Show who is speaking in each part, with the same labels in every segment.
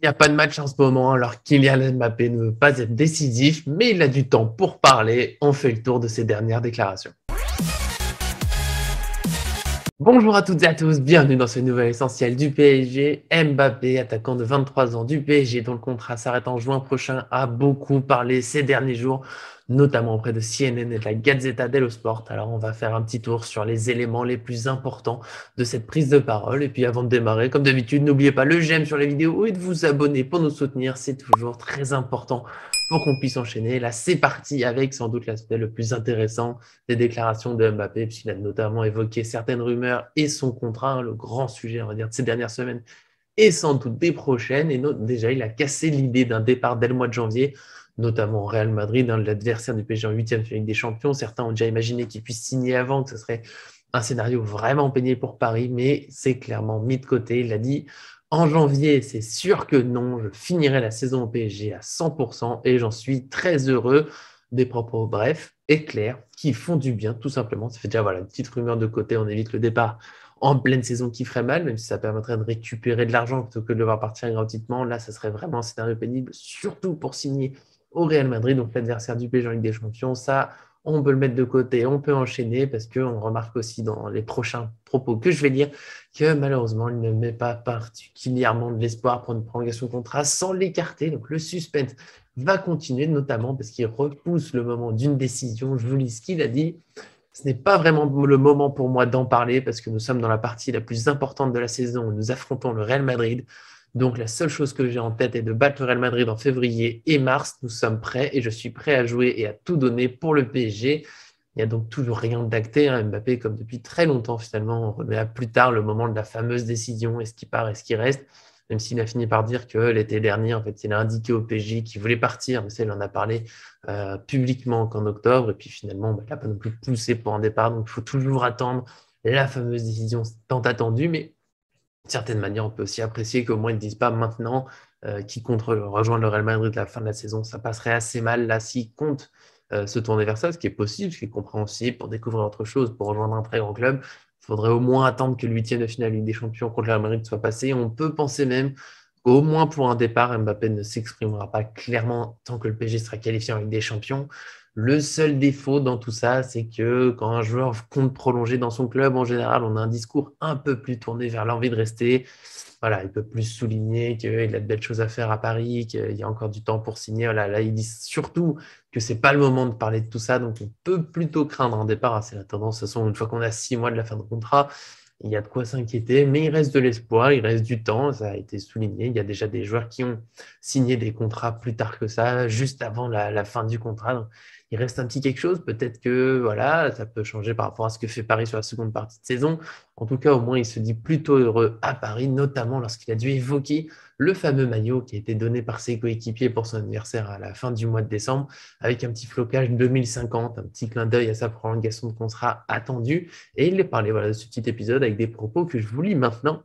Speaker 1: Il n'y a pas de match en ce moment, alors Kylian Mbappé ne veut pas être décisif, mais il a du temps pour parler. On fait le tour de ses dernières déclarations. Bonjour à toutes et à tous, bienvenue dans ce nouvel essentiel du PSG. Mbappé, attaquant de 23 ans du PSG, dont le contrat s'arrête en juin prochain, a beaucoup parlé ces derniers jours, notamment auprès de CNN et de la Gazzetta dello Sport. Alors on va faire un petit tour sur les éléments les plus importants de cette prise de parole. Et puis avant de démarrer, comme d'habitude, n'oubliez pas le j'aime sur les vidéos et de vous abonner pour nous soutenir, c'est toujours très important pour qu'on puisse enchaîner. Là, c'est parti avec sans doute l'aspect le plus intéressant des déclarations de Mbappé, puisqu'il a notamment évoqué certaines rumeurs et son contrat, le grand sujet, on va dire, de ces dernières semaines et sans doute des prochaines. Et déjà, il a cassé l'idée d'un départ dès le mois de janvier, notamment au Real Madrid, l'adversaire du PSG en 8e finale des Champions. Certains ont déjà imaginé qu'il puisse signer avant, que ce serait un scénario vraiment pénible pour Paris, mais c'est clairement mis de côté. Il a dit en janvier, c'est sûr que non, je finirai la saison au PSG à 100% et j'en suis très heureux. Des propos brefs et clairs qui font du bien, tout simplement. Ça fait déjà une petite rumeur de côté, on évite le départ en pleine saison qui ferait mal, même si ça permettrait de récupérer de l'argent plutôt que de le voir partir gratuitement. Là, ça serait vraiment un scénario pénible, surtout pour signer au Real Madrid, donc l'adversaire du PSG en Ligue des Champions. Ça, on peut le mettre de côté, on peut enchaîner parce qu'on remarque aussi dans les prochains propos que je vais lire que malheureusement, il ne met pas particulièrement de l'espoir pour une prolongation de contrat sans l'écarter. Donc le suspense va continuer, notamment parce qu'il repousse le moment d'une décision. Je vous lis ce qu'il a dit. Ce n'est pas vraiment le moment pour moi d'en parler parce que nous sommes dans la partie la plus importante de la saison où nous affrontons le Real Madrid. Donc la seule chose que j'ai en tête est de battre le Real Madrid en février et mars. Nous sommes prêts et je suis prêt à jouer et à tout donner pour le PSG. Il n'y a donc toujours rien d'acté. Mbappé, comme depuis très longtemps finalement, on remet à plus tard le moment de la fameuse décision, est-ce qu'il part, est-ce qu'il reste, même s'il a fini par dire que l'été dernier, en fait, il a indiqué au PSG qu'il voulait partir, mais ça, il en a parlé publiquement qu'en octobre, et puis finalement, il n'a pas non plus poussé pour un départ, donc il faut toujours attendre la fameuse décision tant attendue, mais d'une certaine manière, on peut aussi apprécier qu'au moins ils ne disent pas maintenant qu'ils comptent rejoindre le Real Madrid à la fin de la saison. Ça passerait assez mal là s'ils comptent se tourner vers ça, ce qui est possible, ce qui est compréhensible pour découvrir autre chose, pour rejoindre un très grand club. Il faudrait au moins attendre que le huitième de finale Ligue des Champions contre le Real Madrid soit passé. On peut penser même qu'au moins pour un départ, Mbappé ne s'exprimera pas clairement tant que le PSG sera qualifié en Ligue des Champions. Le seul défaut dans tout ça, c'est que quand un joueur compte prolonger dans son club, en général, on a un discours un peu plus tourné vers l'envie de rester. Voilà, il peut plus souligner qu'il a de belles choses à faire à Paris, qu'il y a encore du temps pour signer. Voilà, là, il dit surtout que c'est pas le moment de parler de tout ça, donc on peut plutôt craindre un départ. C'est la tendance, de toute façon, une fois qu'on a 6 mois de la fin de contrat, il y a de quoi s'inquiéter, mais il reste de l'espoir, il reste du temps, ça a été souligné. Il y a déjà des joueurs qui ont signé des contrats plus tard que ça, juste avant la fin du contrat. Donc, il reste un petit quelque chose. Peut-être que voilà, ça peut changer par rapport à ce que fait Paris sur la seconde partie de saison. En tout cas, au moins, il se dit plutôt heureux à Paris, notamment lorsqu'il a dû évoquer le fameux maillot qui a été donné par ses coéquipiers pour son anniversaire à la fin du mois de décembre, avec un petit flocage 2050, un petit clin d'œil à sa prolongation de contrat attendue. Et il est parlé de ce petit épisode avec des propos que je vous lis maintenant.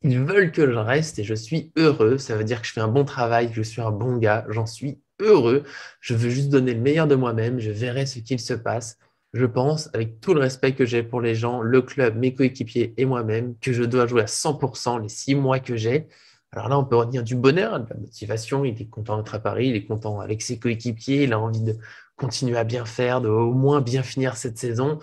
Speaker 1: Ils veulent que je reste et je suis heureux. Ça veut dire que je fais un bon travail, que je suis un bon gars, j'en suis heureux. Je veux juste donner le meilleur de moi-même. Je verrai ce qu'il se passe. Je pense, avec tout le respect que j'ai pour les gens, le club, mes coéquipiers et moi-même, que je dois jouer à 100% les 6 mois que j'ai. Alors là, on peut retenir du bonheur, de la motivation. Il est content d'être à Paris, il est content avec ses coéquipiers, il a envie de continuer à bien faire, de au moins bien finir cette saison.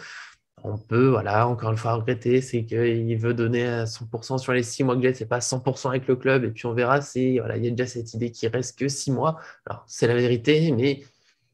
Speaker 1: On peut, encore une fois regretter, c'est qu'il veut donner à 100% sur les 6 mois que j'ai, c'est pas 100% avec le club, et puis on verra, il y a déjà cette idée qu'il reste que 6 mois. Alors, c'est la vérité, mais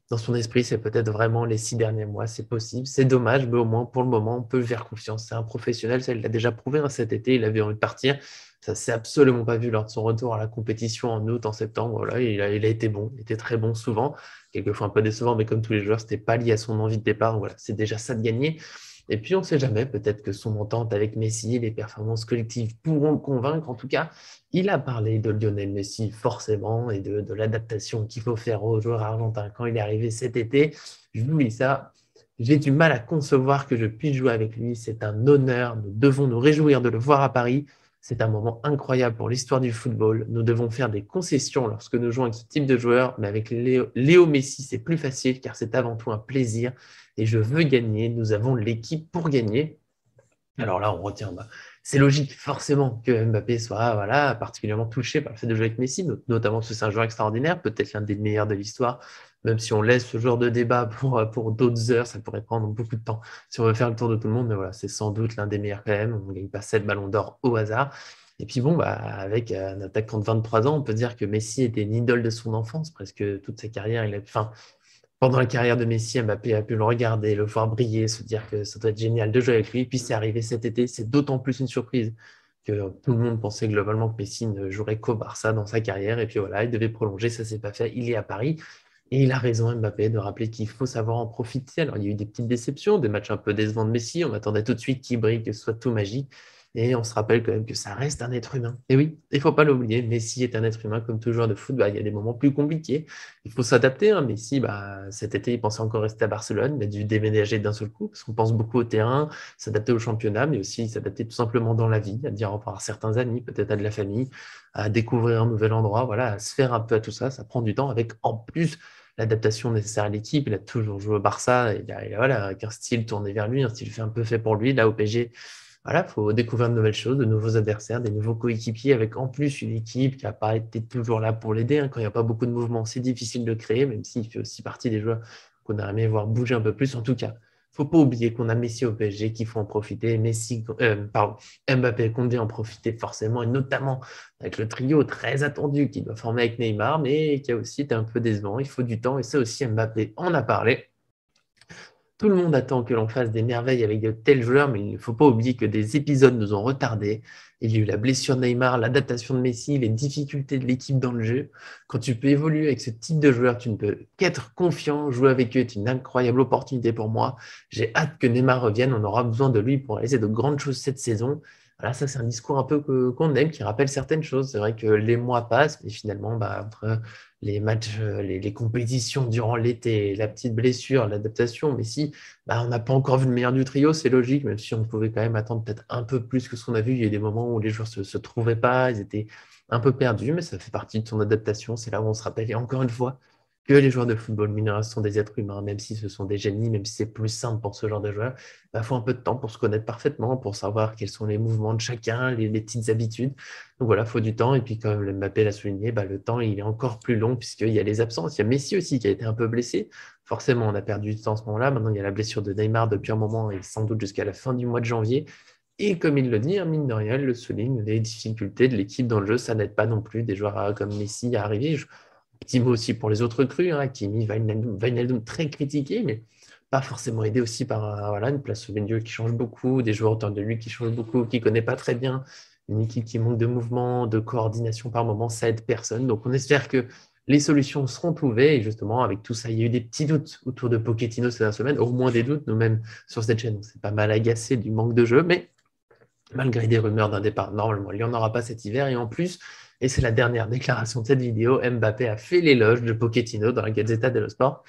Speaker 1: dans son esprit, c'est peut-être vraiment les 6 derniers mois, c'est possible, c'est dommage, mais au moins pour le moment, on peut lui faire confiance. C'est un professionnel, ça, il l'a déjà prouvé cet été, il avait envie de partir. Ça ne s'est absolument pas vu lors de son retour à la compétition en août, en septembre. Voilà, il a été bon, il était très bon souvent, quelquefois un peu décevant, mais comme tous les joueurs, ce n'était pas lié à son envie de départ. Donc voilà, c'est déjà ça de gagner. Et puis, on ne sait jamais, peut-être que son entente avec Messi, les performances collectives pourront le convaincre. En tout cas, il a parlé de Lionel Messi, forcément, et de l'adaptation qu'il faut faire aux joueurs argentins quand il est arrivé cet été. Je vous lis ça. J'ai du mal à concevoir que je puisse jouer avec lui. C'est un honneur. Nous devons nous réjouir de le voir à Paris. C'est un moment incroyable pour l'histoire du football. Nous devons faire des concessions lorsque nous jouons avec ce type de joueur, mais avec Léo Messi, c'est plus facile car c'est avant tout un plaisir et je veux gagner. Nous avons l'équipe pour gagner. Alors là, on retient c'est logique forcément que Mbappé soit voilà, particulièrement touché par le fait de jouer avec Messi, notamment parce que c'est un joueur extraordinaire, peut-être l'un des meilleurs de l'histoire, même si on laisse ce genre de débat pour d'autres heures, ça pourrait prendre beaucoup de temps si on veut faire le tour de tout le monde, mais voilà, c'est sans doute l'un des meilleurs quand même, on ne gagne pas 7 ballons d'or au hasard. Et puis bon, bah, avec un attaquant de 23 ans, on peut dire que Messi était une idole de son enfance, presque toute sa carrière, enfin, pendant la carrière de Messi, Mbappé a pu le regarder, le voir briller, se dire que ça doit être génial de jouer avec lui. Puis c'est arrivé cet été, c'est d'autant plus une surprise que tout le monde pensait globalement que Messi ne jouerait qu'au Barça dans sa carrière. Et puis voilà, il devait prolonger, ça s'est pas fait. Il est à Paris. Et il a raison, Mbappé, de rappeler qu'il faut savoir en profiter. Alors, il y a eu des petites déceptions, des matchs un peu décevants de Messi. On attendait tout de suite qu'il brille, que ce soit tout magique. Et on se rappelle quand même que ça reste un être humain. Et oui, il ne faut pas l'oublier, Messi est un être humain comme tout joueur de foot. Bah, il y a des moments plus compliqués. Il faut s'adapter. Hein. Messi, bah, cet été, il pensait encore rester à Barcelone, mais a dû déménager d'un seul coup, parce qu'on pense beaucoup au terrain, s'adapter au championnat, mais aussi s'adapter tout simplement dans la vie, à dire au revoir à certains amis, peut-être à de la famille, à découvrir un nouvel endroit, voilà, à se faire un peu à tout ça. Ça prend du temps, avec en plus l'adaptation nécessaire à l'équipe. Il a toujours joué au Barça, voilà, avec un style tourné vers lui, un style fait un peu fait pour lui. Là, au PSG, voilà, il faut découvrir de nouvelles choses, de nouveaux adversaires, des nouveaux coéquipiers, avec en plus une équipe qui n'a pas été toujours là pour l'aider. Hein. Quand il n'y a pas beaucoup de mouvements, c'est difficile de créer, même s'il fait aussi partie des joueurs qu'on a aimé voir bouger un peu plus. En tout cas, il ne faut pas oublier qu'on a Messi au PSG, qu'il faut en profiter. Mbappé compte bien en profiter forcément, et notamment avec le trio très attendu qu'il doit former avec Neymar, mais qui a aussi été un peu décevant. Il faut du temps, et ça aussi, Mbappé en a parlé. Tout le monde attend que l'on fasse des merveilles avec de tels joueurs, mais il ne faut pas oublier que des épisodes nous ont retardés. Il y a eu la blessure de Neymar, l'adaptation de Messi, les difficultés de l'équipe dans le jeu. Quand tu peux évoluer avec ce type de joueurs, tu ne peux qu'être confiant. Jouer avec eux est une incroyable opportunité pour moi. J'ai hâte que Neymar revienne. On aura besoin de lui pour réaliser de grandes choses cette saison. Voilà, ça, c'est un discours un peu qu'on aime, qui rappelle certaines choses. C'est vrai que les mois passent, mais finalement, bah, entre les matchs, les compétitions durant l'été, la petite blessure, l'adaptation, mais si bah, on n'a pas encore vu le meilleur du trio, c'est logique, même si on pouvait quand même attendre peut-être un peu plus que ce qu'on a vu. Il y a eu des moments où les joueurs se trouvaient pas, ils étaient un peu perdus, mais ça fait partie de son adaptation. C'est là où on se rappelle, et encore une fois, que les joueurs de football mineurs sont des êtres humains, même si ce sont des génies, même si c'est plus simple pour ce genre de joueurs. Il faut un peu de temps pour se connaître parfaitement, pour savoir quels sont les mouvements de chacun, les petites habitudes. Donc voilà, il faut du temps. Et puis, comme Mbappé l'a souligné, bah, le temps, il est encore plus long puisqu'il y a les absences. Il y a Messi aussi qui a été un peu blessé. Forcément, on a perdu du temps à ce moment-là. Maintenant, il y a la blessure de Neymar depuis un moment et sans doute jusqu'à la fin du mois de janvier. Et comme il le dit, hein, mine de rien, il le souligne, les difficultés de l'équipe dans le jeu, ça n'aide pas non plus des joueurs comme Messi à arriver. Petit mot aussi pour les autres crus, hein, Kimi, Wijnaldum, très critiqué, mais pas forcément aidé aussi par voilà, une place au milieu qui change beaucoup, des joueurs autour de lui qui changent beaucoup, qui ne connaît pas très bien, une équipe qui manque de mouvement, de coordination par moment, ça aide personne. Donc on espère que les solutions seront trouvées. Et justement, avec tout ça, il y a eu des petits doutes autour de Pochettino ces dernières semaines, au moins des doutes, nous-mêmes sur cette chaîne. On s'est pas mal agacé du manque de jeu, mais malgré des rumeurs d'un départ, normalement, il n'y en aura pas cet hiver. Et en plus, et c'est la dernière déclaration de cette vidéo, Mbappé a fait l'éloge de Pochettino dans la Gazzetta dello Sport.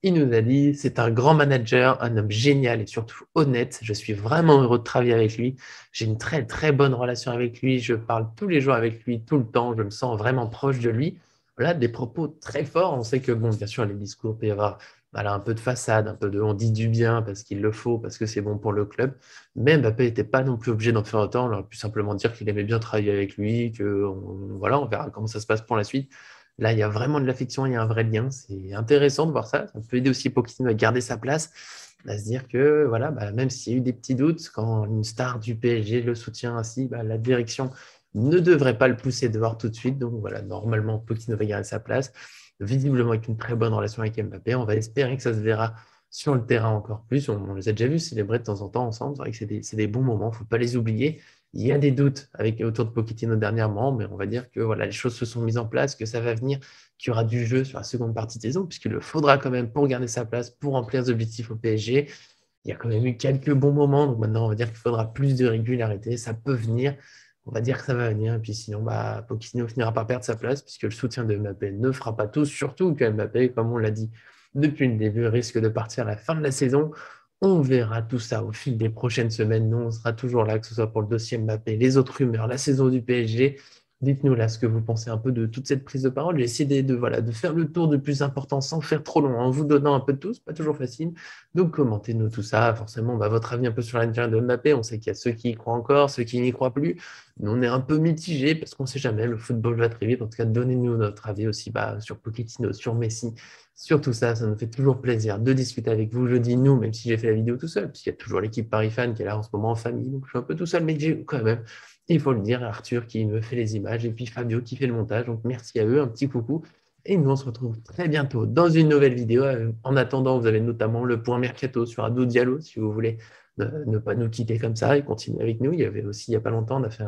Speaker 1: Il nous a dit, c'est un grand manager, un homme génial et surtout honnête. Je suis vraiment heureux de travailler avec lui. J'ai une très très bonne relation avec lui. Je parle tous les jours avec lui, tout le temps. Je me sens vraiment proche de lui. Voilà, des propos très forts. On sait que, bon, bien sûr, les discours, il peut y avoir voilà, un peu de façade, un peu de on dit du bien parce qu'il le faut, parce que c'est bon pour le club. Mais Mbappé n'était pas non plus obligé d'en faire autant. On aurait pu simplement dire qu'il aimait bien travailler avec lui, voilà, on verra comment ça se passe pour la suite. Là, il y a vraiment de l'affection, il y a un vrai lien. C'est intéressant de voir ça. Ça peut aider aussi Pochettino à garder sa place, à se dire que voilà, bah, même s'il y a eu des petits doutes, quand une star du PSG le soutient ainsi, bah, la direction ne devrait pas le pousser dehors tout de suite. Donc voilà, normalement, Pochettino va garder sa place. Visiblement, avec une très bonne relation avec Mbappé, on va espérer que ça se verra sur le terrain encore plus. On les a déjà vus célébrer de temps en temps ensemble. C'est vrai que c'est des bons moments, il ne faut pas les oublier. Il y a des doutes autour de Pochettino dernièrement, mais on va dire que voilà, les choses se sont mises en place, que ça va venir, qu'il y aura du jeu sur la seconde partie de saison, puisqu'il le faudra quand même pour garder sa place, pour remplir les objectifs au PSG. Il y a quand même eu quelques bons moments, donc maintenant on va dire qu'il faudra plus de régularité. Ça peut venir, on va dire que ça va venir, et puis sinon, bah, Pochettino finira par perdre sa place, puisque le soutien de Mbappé ne fera pas tout, surtout que Mbappé, comme on l'a dit depuis le début, risque de partir à la fin de la saison. On verra tout ça au fil des prochaines semaines. Nous, on sera toujours là, que ce soit pour le dossier Mbappé, les autres rumeurs, la saison du PSG. Dites-nous là ce que vous pensez un peu de toute cette prise de parole. J'ai essayé voilà, de faire le tour du plus important sans faire trop long, en vous donnant un peu de tout, c'est pas toujours facile. Donc commentez-nous tout ça. Forcément, votre avis un peu sur la carrière de Mbappé. On sait qu'il y a ceux qui y croient encore, ceux qui n'y croient plus. Nous, on est un peu mitigés parce qu'on ne sait jamais. Le football va très vite. En tout cas, donnez-nous notre avis aussi sur Pochettino, sur Messi, sur tout ça. Ça nous fait toujours plaisir de discuter avec vous. Je dis nous, même si j'ai fait la vidéo tout seul, puisqu'il y a toujours l'équipe Paris Fan qui est là en ce moment en famille. Donc je suis un peu tout seul, mais j'ai quand même, il faut le dire, Arthur qui me fait les images et puis Fabio qui fait le montage. Donc merci à eux, un petit coucou. Et nous, on se retrouve très bientôt dans une nouvelle vidéo. En attendant, vous avez notamment le point Mercato sur Ado Diallo, si vous voulez ne pas nous quitter comme ça et continuer avec nous. Il y avait aussi, il n'y a pas longtemps, on a fait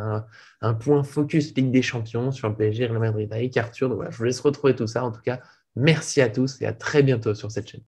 Speaker 1: un point focus Ligue des Champions sur le PSG et le Madrid avec Arthur. Donc voilà, je vous laisse retrouver tout ça. En tout cas, merci à tous et à très bientôt sur cette chaîne.